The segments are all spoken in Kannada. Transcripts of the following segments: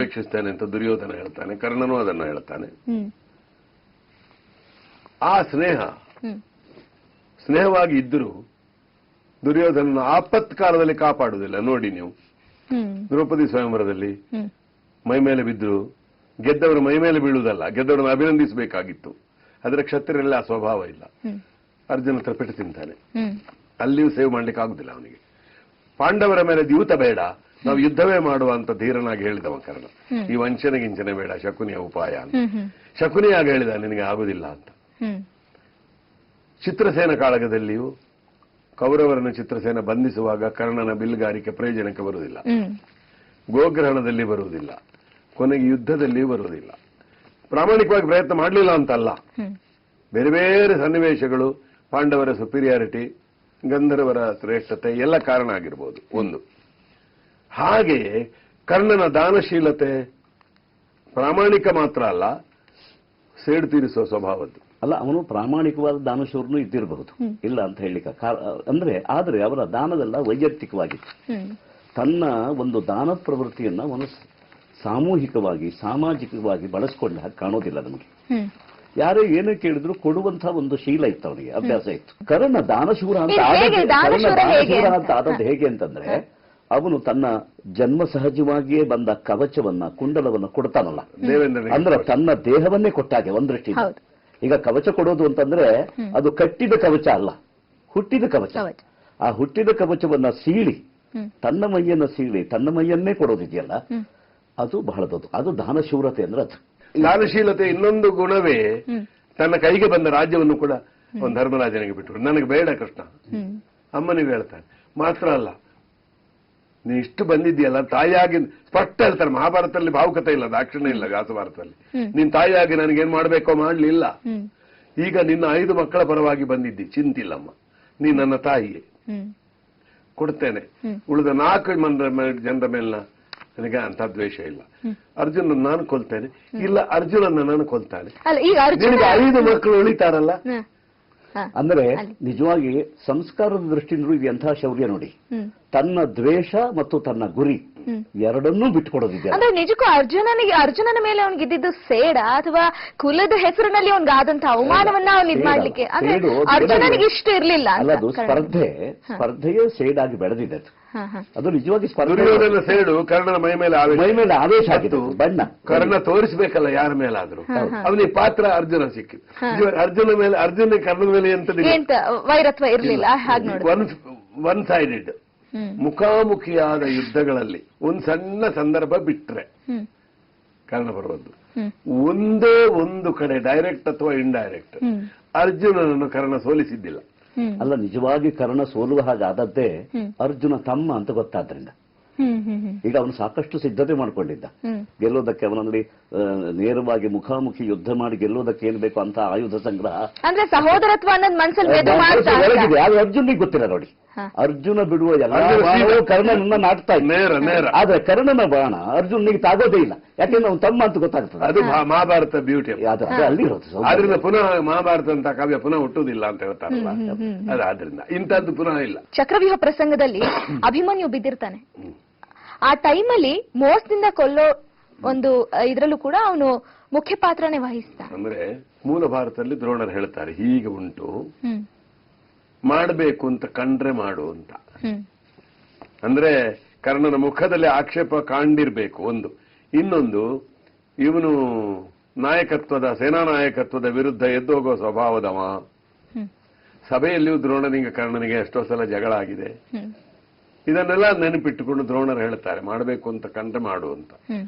ಅಪೇಕ್ಷಿಸ್ತೇನೆ ಅಂತ ದುರ್ಯೋಧನ ಹೇಳ್ತಾನೆ, ಕರ್ಣನೂ ಅದನ್ನ ಹೇಳ್ತಾನೆ. ಆ ಸ್ನೇಹವಾಗಿ ಇದ್ದರೂ ದುರ್ಯೋಧನ ಆಪತ್ಕಾಲದಲ್ಲಿ ಕಾಪಾಡುವುದಿಲ್ಲ. ನೋಡಿ ನೀವು ದ್ರೌಪದಿ ಸ್ವಯಂವರದಲ್ಲಿ ಮೈ ಮೇಲೆ ಬಿದ್ದರು, ಗೆದ್ದವರು ಮೈ ಮೇಲೆ ಬೀಳುವುದಲ್ಲ, ಗೆದ್ದವರನ್ನು ಅಭಿನಂದಿಸಬೇಕಾಗಿತ್ತು. ಆದರೆ ಕ್ಷತ್ರಿಯರಲ್ಲಿ ಆ ಸ್ವಭಾವ ಇಲ್ಲ. ಅರ್ಜುನ ಹತ್ರ ಪೆಟ್ಟು ತಿಂತಾನೆ, ಅಲ್ಲಿಯೂ ಸೇವ್ ಮಾಡ್ಲಿಕ್ಕೆ ಆಗುದಿಲ್ಲ ಅವನಿಗೆ. ಪಾಂಡವರ ಮೇಲೆ ದ್ಯೂತ ಬೇಡ, ನಾವು ಯುದ್ಧವೇ ಮಾಡುವ ಅಂತ ಧೀರನಾಗಿ ಹೇಳಿದವ ಕರ್ಣ. ಈ ವಂಚನೆ ಗಿಂಚನೆ ಬೇಡ, ಶಕುನಿಯ ಉಪಾಯ ಅಂತ. ಶಕುನಿಯಾಗಿ ಹೇಳಿದ ನಿನಗೆ ಆಗುದಿಲ್ಲ ಅಂತ. ಚಿತ್ರಸೇನ ಕಾಳಗದಲ್ಲಿಯೂ ಕೌರವರನ್ನು ಚಿತ್ರಸೇನ ಬಂಧಿಸುವಾಗ ಕರ್ಣನ ಬಿಲ್ಗಾರಿಕೆ ಪ್ರಯೋಜನಕ್ಕೆ ಬರುವುದಿಲ್ಲ, ಗೋಗ್ರಹಣದಲ್ಲಿ ಬರುವುದಿಲ್ಲ, ಕೊನೆಗೆ ಯುದ್ಧದಲ್ಲಿಯೂ ಬರುವುದಿಲ್ಲ. ಪ್ರಾಮಾಣಿಕವಾಗಿ ಪ್ರಯತ್ನ ಮಾಡಲಿಲ್ಲ ಅಂತಲ್ಲ, ಬೇರೆ ಬೇರೆ ಸನ್ನಿವೇಶಗಳು, ಪಾಂಡವರ ಸುಪೀರಿಯಾರಿಟಿ, ಗಂಧರ್ವರ ಶ್ರೇಷ್ಠತೆ ಎಲ್ಲ ಕಾರಣ ಆಗಿರ್ಬೋದು ಒಂದು. ಹಾಗೆಯೇ ಕರ್ಣನ ದಾನಶೀಲತೆ ಪ್ರಾಮಾಣಿಕ ಮಾತ್ರ ಅಲ್ಲ, ಸೇಡು ತೀರಿಸುವ ಸ್ವಭಾವದ್ದು ಅಲ್ಲ. ಅವನು ಪ್ರಾಮಾಣಿಕವಾದ ದಾನಶೂರನು ಇದ್ದಿರಬಹುದು, ಇಲ್ಲ ಅಂತ ಹೇಳಿಕ. ಆದರೆ ಅವರ ದಾನವೆಲ್ಲ ವೈಯಕ್ತಿಕವಾಗಿತ್ತು. ತನ್ನ ಒಂದು ದಾನ ಪ್ರವೃತ್ತಿಯನ್ನ ಅವನು ಸಾಮೂಹಿಕವಾಗಿ ಸಾಮಾಜಿಕವಾಗಿ ಬಳಸ್ಕೊಂಡ ಹಾಗೆ ಕಾಣೋದಿಲ್ಲ ನಮಗೆ. ಯಾರೇ ಏನೇ ಕೇಳಿದ್ರು ಕೊಡುವಂತಹ ಒಂದು ಶೀಲ ಇತ್ತು ಅವನಿಗೆ, ಅಭ್ಯಾಸ ಇತ್ತು. ಕರ್ಣ ದಾನಶೂರ ಅಂತ ಆದದ್ದು ಹೇಗೆ ಅಂತಂದ್ರೆ, ಅವನು ತನ್ನ ಜನ್ಮ ಸಹಜವಾಗಿಯೇ ಬಂದ ಕವಚವನ್ನ ಕುಂಡಲವನ್ನ ಕೊಡ್ತಾನಲ್ಲ, ಅಂದ್ರೆ ತನ್ನ ದೇಹವನ್ನೇ ಕೊಟ್ಟಾಗೆ ಒಂದ್ ದೃಷ್ಟಿಯಿಂದ. ಈಗ ಕವಚ ಕೊಡೋದು ಅಂತಂದ್ರೆ ಅದು ಕಟ್ಟಿದ ಕವಚ ಅಲ್ಲ, ಹುಟ್ಟಿದ ಕವಚ. ಆ ಹುಟ್ಟಿದ ಕವಚವನ್ನ ಸೀಳಿ, ತನ್ನ ಮೈಯನ್ನ ಸೀಳಿ ತನ್ನ ಮೈಯನ್ನೇ ಕೊಡೋದಿದೆಯಲ್ಲ, ಅದು ಬಹಳ ದೊಡ್ಡ. ಅದು ದಾನಶೂರತೆ ಅಂದ್ರೆ ಅದು. ದಾನಶೀಲತೆ ಇನ್ನೊಂದು ಗುಣವೇ, ತನ್ನ ಕೈಗೆ ಬಂದ ರಾಜ್ಯವನ್ನು ಕೂಡ ಒಂದು ಧರ್ಮರಾಜನಿಗೆ ಬಿಟ್ಟರು. ನನಗೆ ಬೇಡ ಕೃಷ್ಣ, ಅಮ್ಮನಿಗೆ ಹೇಳ್ತಾನೆ. ಮಾತ್ರ ಅಲ್ಲ, ನೀ ಇಷ್ಟು ಬಂದಿದ್ದೀಯಲ್ಲ, ತಾಯಿಯಾಗಿ ಸ್ಪಷ್ಟ ಹೇಳ್ತಾರೆ. ಮಹಾಭಾರತದಲ್ಲಿ ಭಾವುಕತೆ ಇಲ್ಲ, ದಾಕ್ಷಿಣ್ಯ ಇಲ್ಲ. ವ್ಯಾಸಭಾರತದಲ್ಲಿ ನೀನ್ ತಾಯಿಯಾಗಿ ನನಗೇನ್ ಮಾಡ್ಬೇಕೋ ಮಾಡ್ಲಿಲ್ಲ. ಈಗ ನಿನ್ನ 5 ಮಕ್ಕಳ ಪರವಾಗಿ ಬಂದಿದ್ದಿ, ಚಿಂತಿಲ್ಲಮ್ಮ, ನೀ ನನ್ನ ತಾಯಿಯೇ, ಕೊಡ್ತೇನೆ. ಉಳಿದ 4 ಜನರ ಮೇಲಿನ ನನಗೆ ಅಂತ ದ್ವೇಷ ಇಲ್ಲ. ಅರ್ಜುನ ನಾನು ಕೊಲ್ತೇನೆ, ಇಲ್ಲ ಅರ್ಜುನನ್ನ ನಾನು ಕೊಲ್ತಾನೆ. ನಿನಗೆ 5 ಮಕ್ಕಳು ಉಳಿತಾರಲ್ಲ. ಅಂದ್ರೆ ನಿಜವಾಗಿ ಸಂಸ್ಕಾರದ ದೃಷ್ಟಿಯಿಂದ ಇದು ಎಂಥ ಶೌರ್ಯ ನೋಡಿ. ತನ್ನ ದ್ವೇಷ ಮತ್ತು ತನ್ನ ಗುರಿ ಎರಡನ್ನೂ ಬಿಟ್ಕೊಡೋದಿದೆ. ಅಂದ್ರೆ ನಿಜಕ್ಕೂ ಅರ್ಜುನನ ಮೇಲೆ ಅವ್ನಿಗೆ ಇದ್ದಿದ್ದು ಸೇಡ ಅಥವಾ ಕುಲದ ಹೆಸರಿನಲ್ಲಿ ಅವ್ನಿಗಾದಂತ ಅವಮಾನವನ್ನ ಅವ್ನು ಇದ್ ಮಾಡ್ಲಿಕ್ಕೆ ಅರ್ಜುನನಿಗೆ ಇಷ್ಟ ಇರ್ಲಿಲ್ಲ. ಅಲ್ಲ, ಅದು ಸ್ಪರ್ಧೆಯೇ ಸೇಡಾಗಿ ಬೆಳೆದಿದೆ. ಅದು ನಿಜವಾಗಿ ದುರ್ಯೋಧನ ಸೇಡು ಕರ್ಣನ ಮೈ ಮೇಲೆ ಆವೇಶ ಆಗಿತ್ತು. ಬಣ್ಣ ಕರ್ಣ ತೋರಿಸಬೇಕಲ್ಲ ಯಾರ ಮೇಲಾದ್ರೂ. ಅವನಿಗೆ ಪಾತ್ರ ಅರ್ಜುನ ಸಿಕ್ಕಿತ್ತು. ಅರ್ಜುನ ಕರ್ಣನ ಮೇಲೆ ಎಂತ ವೈರತ್ವ ಇರ್ಲಿಲ್ಲ. ಒನ್ ಸೈಡೆಡ್ ಮುಖಾಮುಖಿಯಾದ ಯುದ್ಧಗಳಲ್ಲಿ ಒಂದು ಸಣ್ಣ ಸಂದರ್ಭ ಬಿಟ್ರೆ ಕರ್ಣ ಬರುವುದು ಒಂದೇ ಒಂದು ಕಡೆ, ಡೈರೆಕ್ಟ್ ಅಥವಾ ಇಂಡೈರೆಕ್ಟ್, ಅರ್ಜುನನನ್ನು ಕರ್ಣ ಸೋಲಿಸಿದ್ದಿಲ್ಲ. ಅಲ್ಲ, ನಿಜವಾಗಿ ಕರ್ಣ ಸೋಲುವ ಹಾಗಾದದ್ದೇ ಅರ್ಜುನ ತಮ್ಮ ಅಂತ ಗೊತ್ತಾದ್ರಿಂದ. ಈಗ ಅವನು ಸಾಕಷ್ಟು ಸಿದ್ಧತೆ ಮಾಡ್ಕೊಂಡಿದ್ದ ಗೆಲ್ಲೋದಕ್ಕೆ. ಅವನಲ್ಲಿ ನೇರವಾಗಿ ಮುಖಾಮುಖಿ ಯುದ್ಧ ಮಾಡಿ ಗೆಲ್ಲೋದಕ್ಕೆ ಏನ್ ಬೇಕು ಅಂತ ಆಯುಧ ಸಂಗ್ರಹ, ಅಂದ್ರೆ ಸಹೋದರತ್ವ ಒಳಗಿದೆ. ಅದು ಅರ್ಜುನಿಗೆ ಗೊತ್ತಿಲ್ಲ ನೋಡಿ. ಅರ್ಜುನ ಬಿಡುವ ಎಲ್ಲ ಕರ್ಣನನ್ನ ನಾಟ್ತಾ ನೇರ. ಆದ್ರೆ ಕರ್ಣನ ಬಾಣ ಅರ್ಜುನಿಗೆ ತಾಗೋದೇ ಇಲ್ಲ, ಯಾಕೆಂದ್ರೆ ಅವ್ನು ತಮ್ಮ ಅಂತ ಗೊತ್ತಾಗ್ತದೆ. ಅದು ಮಹಾಭಾರತ ಬ್ಯೂಟಿ. ಅಲ್ಲಿರೋದು. ಆದ್ರಿಂದ ಪುನಃ ಮಹಾಭಾರತ ಅಂತ ಕಾವ್ಯ ಪುನಃ ಹುಟ್ಟುವುದಿಲ್ಲ ಅಂತ ಹೇಳ್ತಾರಲ್ಲ, ಅದಾದ್ರಿಂದ ಇಂಥದ್ದು ಪುನಃ ಇಲ್ಲ. ಚಕ್ರವ್ಯೂಹ ಪ್ರಸಂಗದಲ್ಲಿ ಅಭಿಮನ್ಯು ಬಿದ್ದಿರ್ತಾನೆ. ಆ ಟೈಮಲ್ಲಿ ಮೋಸದಿಂದ ಕೊಲ್ಲೋ ಒಂದು ಇದ್ರಲ್ಲೂ ಕೂಡ ಅವನು ಮುಖ್ಯ ಪಾತ್ರನೇ ವಹಿಸ್ತಾನೆ. ಅಂದ್ರೆ ಮೂಲ ಭಾರತದಲ್ಲಿ ದ್ರೋಣರು ಹೇಳ್ತಾರೆ, ಹೀಗೆ ಉಂಟು, ಮಾಡಬೇಕು ಅಂತ ಕಂಡ್ರೆ ಮಾಡು ಅಂತ. ಅಂದ್ರೆ ಕರ್ಣನ ಮುಖದಲ್ಲಿ ಆಕ್ಷೇಪ ಕಾಣಿರ್ಬೇಕು ಒಂದು. ಇನ್ನೊಂದು, ಇವನು ಸೇನಾ ನಾಯಕತ್ವದ ವಿರುದ್ಧ ಎದ್ದೋಗೋ ಸ್ವಭಾವದವ. ಸಭೆಯಲ್ಲಿಯೂ ದ್ರೋಣನಿಗೆ ಕರ್ಣನಿಗೆ ಎಷ್ಟೋ ಸಲ ಜಗಳ ಆಗಿದೆ. ಇದನ್ನೆಲ್ಲ ನೆನಪಿಟ್ಟುಕೊಂಡು ದ್ರೋಣರು ಹೇಳ್ತಾರೆ, ಮಾಡಬೇಕು ಅಂತ ಕಂಡ್ರೆ ಮಾಡು ಅಂತ.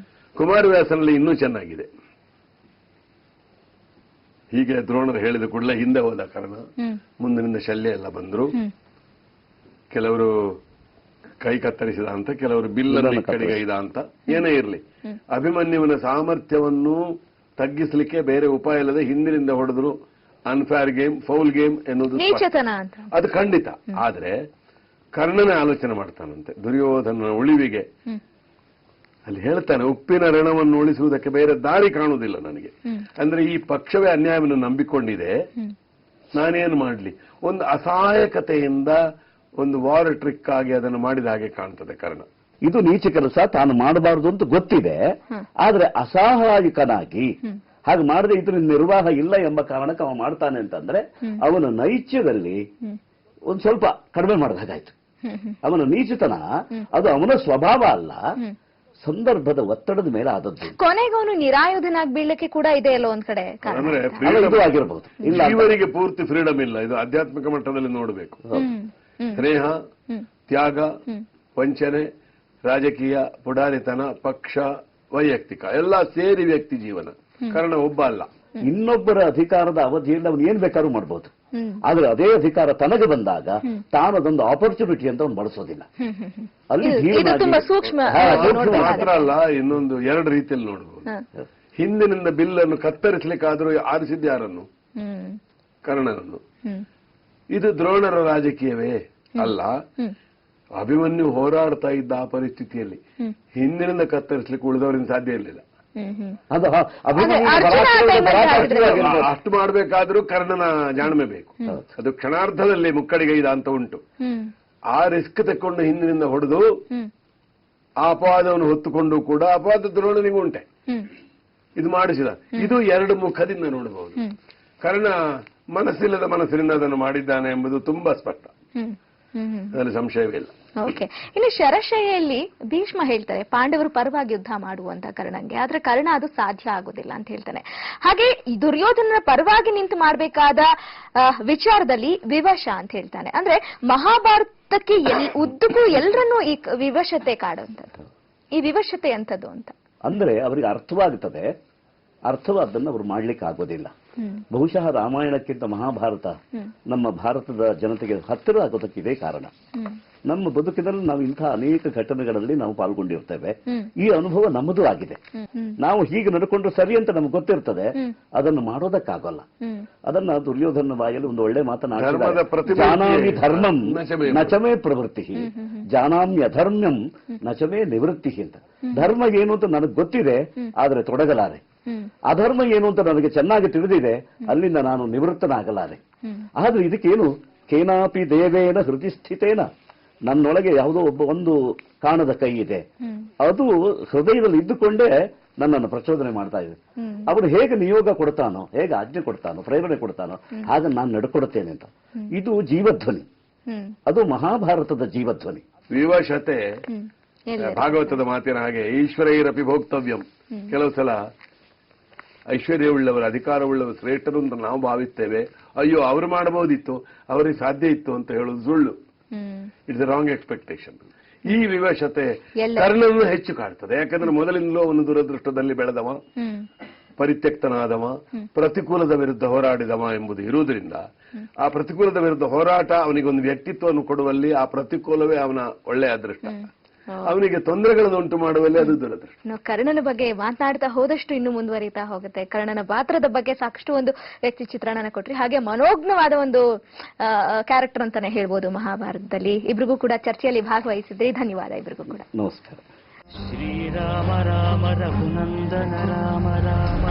ಕುಮಾರವ್ಯಾಸನಲ್ಲಿ ಇನ್ನೂ ಚೆನ್ನಾಗಿದೆ. ಹೀಗೆ ದ್ರೋಣರು ಹೇಳಿದ ಕೂಡಲೇ ಹಿಂದೆ ಹೋದ ಕರ್ಣ, ಮುಂದಿನಿಂದ ಶಲ್ಯ ಎಲ್ಲ ಬಂದ್ರು. ಕೆಲವರು ಕೈ ಕತ್ತರಿಸಿದ ಅಂತ, ಕೆಲವರು ಬಿಲ್ಲನ್ನು ಕಡೆಗೈದ ಅಂತ. ಏನೇ ಇರಲಿ, ಅಭಿಮನ್ಯುವಿನ ಸಾಮರ್ಥ್ಯವನ್ನು ತಗ್ಗಿಸಲಿಕ್ಕೆ ಬೇರೆ ಉಪಾಯ ಇಲ್ಲದೆ ಹಿಂದಿನಿಂದ ಹೊಡೆದ್ರು. ಅನ್ಫೇರ್ ಗೇಮ್, ಫೌಲ್ ಗೇಮ್ ಎನ್ನುವುದು ಅದು ಖಂಡಿತ. ಆದ್ರೆ ಕರ್ಣನೇ ಆಲೋಚನೆ ಮಾಡ್ತಾನಂತೆ ದುರ್ಯೋಧನ ಉಳಿವಿಗೆ. ಅಲ್ಲಿ ಹೇಳ್ತಾನೆ, ಉಪ್ಪಿನ ಋಣವನ್ನು ಉಳಿಸುವುದಕ್ಕೆ ಬೇರೆ ದಾರಿ ಕಾಣುವುದಿಲ್ಲ ನನಗೆ. ಅಂದ್ರೆ ಈ ಪಕ್ಷವೇ ಅನ್ಯಾಯವನ್ನು ನಂಬಿಕೊಂಡಿದೆ, ನಾನೇನು ಮಾಡ್ಲಿ. ಒಂದು ಅಸಹಾಯಕತೆಯಿಂದ ಒಂದು ವಾರ್ ಟ್ರಿಕ್ ಆಗಿ ಅದನ್ನು ಮಾಡಿದ ಹಾಗೆ ಕಾಣ್ತದೆ ಕರ್ಣ. ಇದು ನೀಚ ಕೆಲಸ, ತಾನು ಮಾಡಬಾರದು ಅಂತ ಗೊತ್ತಿದೆ, ಆದ್ರೆ ಅಸಹಾಯಕನಾಗಿ ಹಾಗೆ ಮಾಡದೆ ಇದರಿಂದ ನಿರ್ವಾಹ ಇಲ್ಲ ಎಂಬ ಕಾರಣಕ್ಕೆ ಅವ ಮಾಡ್ತಾನೆ ಅಂತಂದ್ರೆ ಅವನ ನೈತ್ಯದಲ್ಲಿ ಒಂದ್ ಸ್ವಲ್ಪ ಕಡಿಮೆ ಮಾಡಿದಾಗಾಯ್ತು. ಅವನ ನೀಚತನ ಅದು ಅವನ ಸ್ವಭಾವ ಅಲ್ಲ, ಸಂದರ್ಭದ ಒತ್ತಡದ ಮೇಲೆ ಆದದ್ದು. ಕೊನೆಗೆ ಅವನು ನಿರಾಯುಧನಾಗಿ ಬೀಳಕ್ಕೆ ಕೂಡ ಇದೆ ಅಲ್ಲ ಒಂದ್ ಕಡೆ ಅಂದ್ರೆ ಇದು ಆಗಿರ್ಬಹುದು. ಇಲ್ಲ, ಇವರಿಗೆ ಪೂರ್ತಿ ಫ್ರೀಡಮ್ ಇಲ್ಲ. ಇದು ಆಧ್ಯಾತ್ಮಿಕ ಮಟ್ಟದಲ್ಲಿ ನೋಡಬೇಕು. ಸ್ನೇಹ, ತ್ಯಾಗ, ವಂಚನೆ, ರಾಜಕೀಯ, ಪುಡಾರಿತನ, ಪಕ್ಷ, ವೈಯಕ್ತಿಕ ಎಲ್ಲ ಸೇರಿ ವ್ಯಕ್ತಿ ಜೀವನ. ಕಾರಣ ಒಬ್ಬ ಅಲ್ಲ. ಇನ್ನೊಬ್ಬರ ಅಧಿಕಾರದ ಅವಧಿಯಲ್ಲಿ ಅವನು ಏನ್ ಬೇಕಾದ್ರೂ ಮಾಡ್ಬೋದು, ಆದ್ರೆ ಅದೇ ಅಧಿಕಾರ ತನಗೆ ಬಂದಾಗ ತಾನು ಅದೊಂದು ಆಪರ್ಚುನಿಟಿ ಅಂತ ಅವನು ಬಳಸೋದಿಲ್ಲ. ಅಲ್ಲಿ ಮಾತ್ರ ಅಲ್ಲ, ಇನ್ನೊಂದು ಎರಡು ರೀತಿಯಲ್ಲಿ ನೋಡಬಹುದು. ಹಿಂದಿನಿಂದ ಬಿಲ್ಲನ್ನು ಕತ್ತರಿಸಲಿಕ್ಕಾದ್ರೂ ಆರಿಸಿದ್ದು ಯಾರನ್ನು? ಕರ್ಣನನ್ನು. ಇದು ದ್ರೋಣರ ರಾಜಕೀಯವೇ ಅಲ್ಲ. ಅಭಿಮನ್ಯು ಹೋರಾಡ್ತಾ ಇದ್ದ ಆ ಪರಿಸ್ಥಿತಿಯಲ್ಲಿ ಹಿಂದಿನಿಂದ ಕತ್ತರಿಸಲಿಕ್ಕೆ ಉಳಿದವರಿಂದ ಸಾಧ್ಯ ಇರಲಿಲ್ಲ. ಅದು ಅಷ್ಟು ಮಾಡಬೇಕಾದ್ರೂ ಕರ್ಣನ ಜಾಣ್ಮೆ ಬೇಕು. ಅದು ಕ್ಷಣಾರ್ಧದಲ್ಲಿ ಮುಕ್ಕಡಿಗೈದ ಅಂತ ಉಂಟು. ಆ ರಿಸ್ಕ್ ತಕೊಂಡು ಹಿಂದಿನಿಂದ ಹೊಡೆದು ಆ ಅಪವಾದವನ್ನು ಹೊತ್ತುಕೊಂಡು ಕೂಡ ಅಪವಾದ ದ್ರೋಣನಿಗೂ ಉಂಟೆ. ಇದು ಮಾಡಿಸಿದ. ಇದು ಎರಡು ಮುಖದಿಂದ ನೋಡಬಹುದು. ಕರ್ಣ ಮನಸ್ಸಿಲ್ಲದ ಮನಸ್ಸಿನಿಂದ ಅದನ್ನು ಮಾಡಿದ್ದಾನೆ ಎಂಬುದು ತುಂಬಾ ಸ್ಪಷ್ಟ, ಅದರಲ್ಲಿ ಸಂಶಯವಿಲ್ಲ. ಓಕೆ. ಇನ್ನು ಶರಶೈಯಲ್ಲಿ ಭೀಷ್ಮ ಹೇಳ್ತಾರೆ ಪಾಂಡವರು ಪರವಾಗಿ ಯುದ್ಧ ಮಾಡುವಂತ ಕರ್ಣಂಗೆ, ಆದ್ರೆ ಕರ್ಣ ಅದು ಸಾಧ್ಯ ಆಗುದಿಲ್ಲ ಅಂತ ಹೇಳ್ತಾನೆ. ಹಾಗೆ ದುರ್ಯೋಧನನ ಪರವಾಗಿ ನಿಂತು ಮಾಡಬೇಕಾದ ವಿಚಾರದಲ್ಲಿ ವಿವಶ ಅಂತ ಹೇಳ್ತಾನೆ. ಅಂದ್ರೆ ಮಹಾಭಾರತಕ್ಕೆ ಉದ್ದಕ್ಕೂ ಎಲ್ಲರನ್ನೂ ಈ ವಿವಶತೆ ಕಾಡುವಂಥದ್ದು. ಈ ವಿವಶತೆ ಎಂಥದ್ದು ಅಂತ ಅಂದ್ರೆ ಅವರಿಗೆ ಅರ್ಥವಾಗುತ್ತದೆ, ಅರ್ಥವಾದನ್ನು ಅವರು ಮಾಡ್ಲಿಕ್ಕೆ ಆಗೋದಿಲ್ಲ. ಬಹುಶಃ ರಾಮಾಯಣಕ್ಕಿಂತ ಮಹಾಭಾರತ ನಮ್ಮ ಭಾರತದ ಜನತೆಗೆ ಹತ್ತಿರ ಆಗೋದಕ್ಕೆ ಇದೇ ಕಾರಣ. ನಮ್ಮ ಬದುಕಿನಲ್ಲಿ ನಾವು ಇಂತಹ ಅನೇಕ ಘಟನೆಗಳಲ್ಲಿ ನಾವು ಪಾಲ್ಗೊಂಡಿರ್ತೇವೆ. ಈ ಅನುಭವ ನಮ್ಮದು ಆಗಿದೆ. ನಾವು ಹೀಗೆ ನಡ್ಕೊಂಡ್ರೆ ಸರಿ ಅಂತ ನಮ್ಗೆ ಗೊತ್ತಿರ್ತದೆ, ಅದನ್ನು ಮಾಡೋದಕ್ಕಾಗಲ್ಲ. ಅದನ್ನ ದುರ್ಯೋಧನ ಬಾಯಲ್ಲಿ ಒಂದು ಒಳ್ಳೆ ಮಾತನಾಡಿದ್ದಾರೆ, ಜಾನಾಮಿ ಧರ್ಮಂ ನಚಮೇ ಪ್ರವೃತ್ತಿ, ಜಾನಾಮಿ ಅಧರ್ಮ್ಯಂ ನಚಮೇ ನಿವೃತ್ತಿ ಅಂತ. ಧರ್ಮ ಏನು ಅಂತ ನನಗೆ ಗೊತ್ತಿದೆ, ಆದ್ರೆ ತೊಡಗಲಾರೆ. ಅಧರ್ಮ ಏನು ಅಂತ ನನಗೆ ಚೆನ್ನಾಗಿ ತಿಳಿದಿದೆ, ಅಲ್ಲಿಂದ ನಾನು ನಿವೃತ್ತನಾಗಲಾರೆ. ಆದ್ರೆ ಇದಕ್ಕೇನು, ಕೇನಾಪಿ ದೇವೇನ ಹೃದಯಸ್ಥಿತೇನ, ನನ್ನೊಳಗೆ ಯಾವುದೋ ಒಂದು ಕಾಣದ ಕೈ ಇದೆ, ಅದು ಹೃದಯದಲ್ಲಿ ಇದ್ದುಕೊಂಡೇ ನನ್ನನ್ನು ಪ್ರಚೋದನೆ ಮಾಡ್ತಾ ಇದೆ. ಅವನು ಹೇಗೆ ನಿಯೋಗ ಕೊಡ್ತಾನೋ, ಹೇಗೆ ಆಜ್ಞೆ ಕೊಡ್ತಾನೋ, ಪ್ರೇರಣೆ ಕೊಡ್ತಾನೋ, ಆಗ ನಾನು ನಡ್ಕೊಡುತ್ತೇನೆ ಅಂತ. ಇದು ಜೀವಧ್ವನಿ, ಅದು ಮಹಾಭಾರತದ ಜೀವಧ್ವನಿ. ವಿವಶತೆ ಭಾಗವತದ ಮಾತಿನ ಹಾಗೆ ಈಶ್ವರೈರಪಿ ಭೋಕ್ತವ್ಯಂ. ಕೆಲವು ಸಲ ಐಶ್ವರ್ಯವುಳ್ಳವರು, ಅಧಿಕಾರವುಳ್ಳವರು ಶ್ರೇಷ್ಠರು ಅಂತ ನಾವು ಭಾವಿಸ್ತೇವೆ. ಅಯ್ಯೋ ಅವರು ಮಾಡಬಹುದಿತ್ತು, ಅವರಿಗೆ ಸಾಧ್ಯ ಇತ್ತು ಅಂತ ಹೇಳೋದು ಸುಳ್ಳು. It's wrong expectation. ಈ ವಿವಶತೆ ಕರ್ಣನನ್ನು ಹೆಚ್ಚು ಕಾಡ್ತದೆ. ಯಾಕಂದ್ರೆ ಮೊದಲಿಂದಲೂ ಅವನು ದುರದೃಷ್ಟದಲ್ಲಿ ಬೆಳೆದವ, ಪರಿತ್ಯಕ್ತನಾದವ, ಪ್ರತಿಕೂಲದ ವಿರುದ್ಧ ಹೋರಾಡಿದವ ಎಂಬುದು ಇರುವುದರಿಂದ ಆ ಪ್ರತಿಕೂಲದ ವಿರುದ್ಧ ಹೋರಾಟ ಅವನಿಗೊಂದು ವ್ಯಕ್ತಿತ್ವವನ್ನು ಕೊಡುವಲ್ಲಿ ಆ ಪ್ರತಿಕೂಲವೇ ಅವನ ಒಳ್ಳೆಯ ಅದೃಷ್ಟ. ಅವನಿಗೆ ತೊಂದರೆಗಳನ್ನು ಉಂಟು ಮಾಡುವಲ್ಲಿ ಅದು ದುರದೃಷ್ಟ. ನಾವು ಕರ್ಣನ ಬಗ್ಗೆ ಮಾತನಾಡ್ತಾ ಹೋದಷ್ಟು ಇನ್ನು ಮುಂದುವರಿತಾ ಹೋಗುತ್ತೆ. ಕರ್ಣನ ಪಾತ್ರದ ಬಗ್ಗೆ ಸಾಕಷ್ಟು ಒಂದು ವ್ಯಕ್ತಿ ಚಿತ್ರಣನ ಕೊಟ್ರಿ. ಹಾಗೆ ಮನೋಜ್ಞವಾದ ಒಂದು ಕ್ಯಾರೆಕ್ಟರ್ ಅಂತಾನೆ ಹೇಳ್ಬೋದು ಮಹಾಭಾರತದಲ್ಲಿ. ಇಬ್ರಿಗೂ ಕೂಡ ಚರ್ಚೆಯಲ್ಲಿ ಭಾಗವಹಿಸಿದ್ರಿ, ಧನ್ಯವಾದ ಇಬ್ರಿಗೂ ಕೂಡ. ನಮಸ್ಕಾರ. ಶ್ರೀರಾಮ ರಾಮ ರಘುನಂದನ ರಾಮ ರಾಮ.